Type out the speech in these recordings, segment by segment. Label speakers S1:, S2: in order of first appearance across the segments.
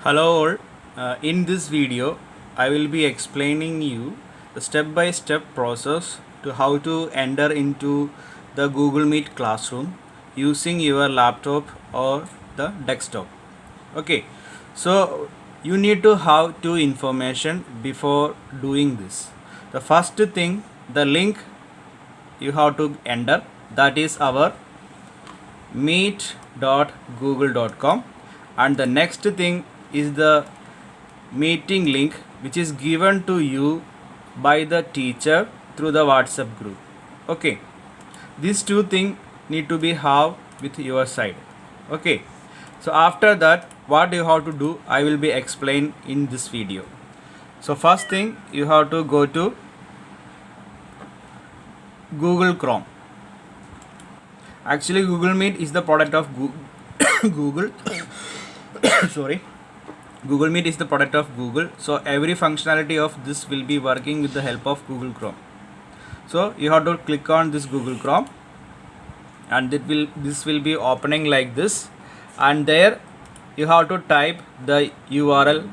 S1: Hello all. In this video, I will be explaining you the step-by-step process to how to enter into the Google Meet classroom using your laptop or the desktop. Okay, so you need to have two information before doing this. The first thing, the link you have to enter, that is our meet.google.com, and the next thing is the meeting link which is given to you by the teacher through the WhatsApp group. Okay, these two things need to be have with your side. Okay, so after that what you have to do I will be explain in this video. So first thing, you have to go to Google Chrome. Actually Google Meet is the product of Google sorry, Google Meet is the product of Google, so every functionality of this will be working with the help of Google Chrome. So you have to click on this Google Chrome, and this will be opening like this, and there you have to type the URL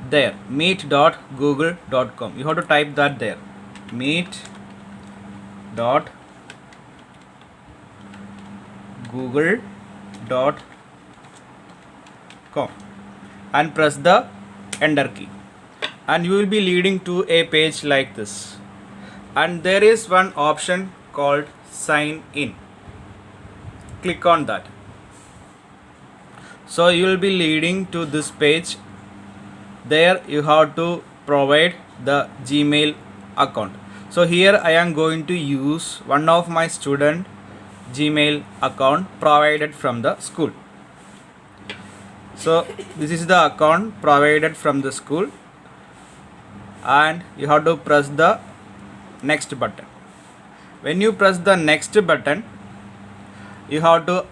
S1: there, meet.google.com. you have to type that there, meet.google.com, and press the enter key, and you will be leading to a page like this, and there is one option called sign in. Click on that. So you will be leading to this page. There you have to provide the Gmail account. So here I am going to use one of my student Gmail account provided from the school. So this is the account provided from the school, and you have to press the next button. When you press the next button, you have to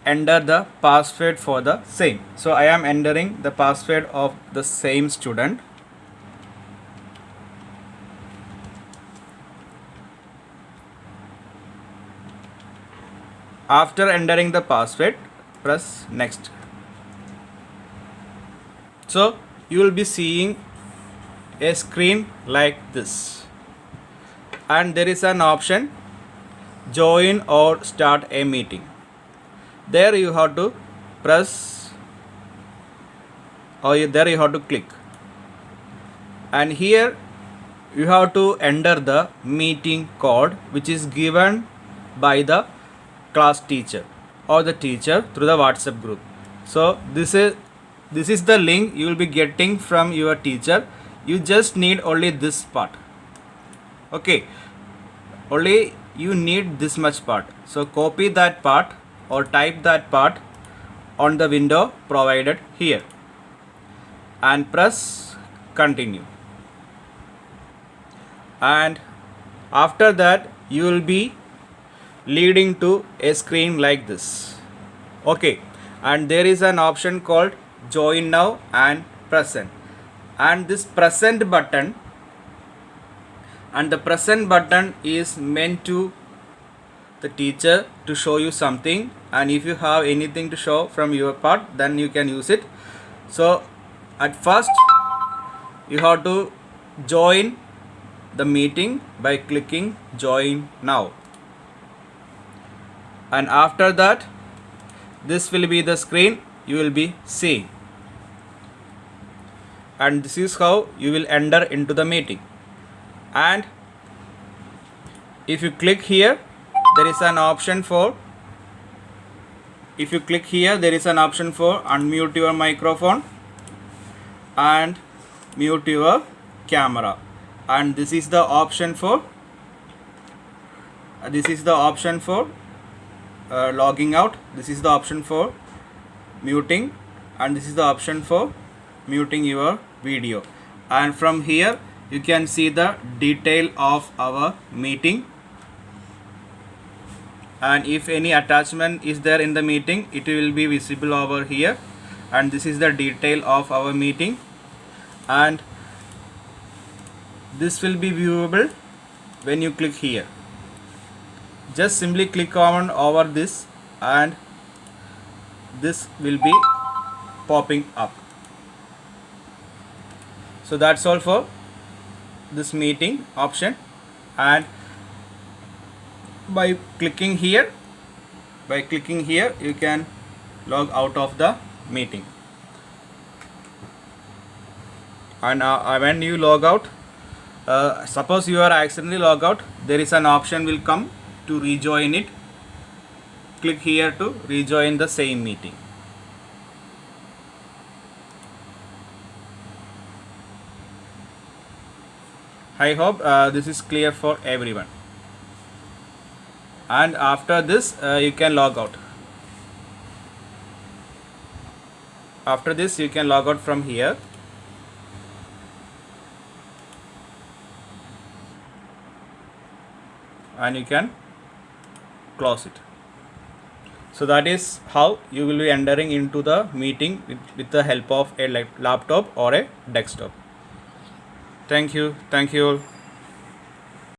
S1: enter the password for the same. So I am entering the password of the same student. After entering the password, press next. So you will be seeing a screen like this, and there is an option join or start a meeting. There you have to press, or there you have to click, and here you have to enter the meeting code which is given by the class teacher or the teacher through the WhatsApp group. So this is the link you will be getting from your teacher. You just need only this part. Okay, only you need this much part. So copy that part or type that part on the window provided here, and press continue, and after that you will be leading to a screen like this. Okay, and there is an option called join now and present, and this present button, and the present button is meant to the teacher to show you something, and if you have anything to show from your part, then you can use it. So at first you have to join the meeting by clicking join now, and after that this will be the screen you will be seeing, and this is how you will enter into the meeting. And if you click here, there is an option for unmute your microphone and mute your camera, and this is the option for logging out. This is the option for muting, and this is the option for muting your video. And from here you can see the detail of our meeting, and if any attachment is there in the meeting, it will be visible over here, and this is the detail of our meeting, and this will be viewable when you click here. Just simply click on over this, and this will be popping up. So that's all for this meeting option. And by clicking here you can log out of the meeting. And when you log out, suppose you are accidentally log out, there is an option will come to rejoin it. Click here to rejoin the same meeting. I hope this is clear for everyone. And after this you can log out. After this you can log out from here. And you can close it. So that is how you will be entering into the meeting with the help of a laptop or a desktop. Thank you all.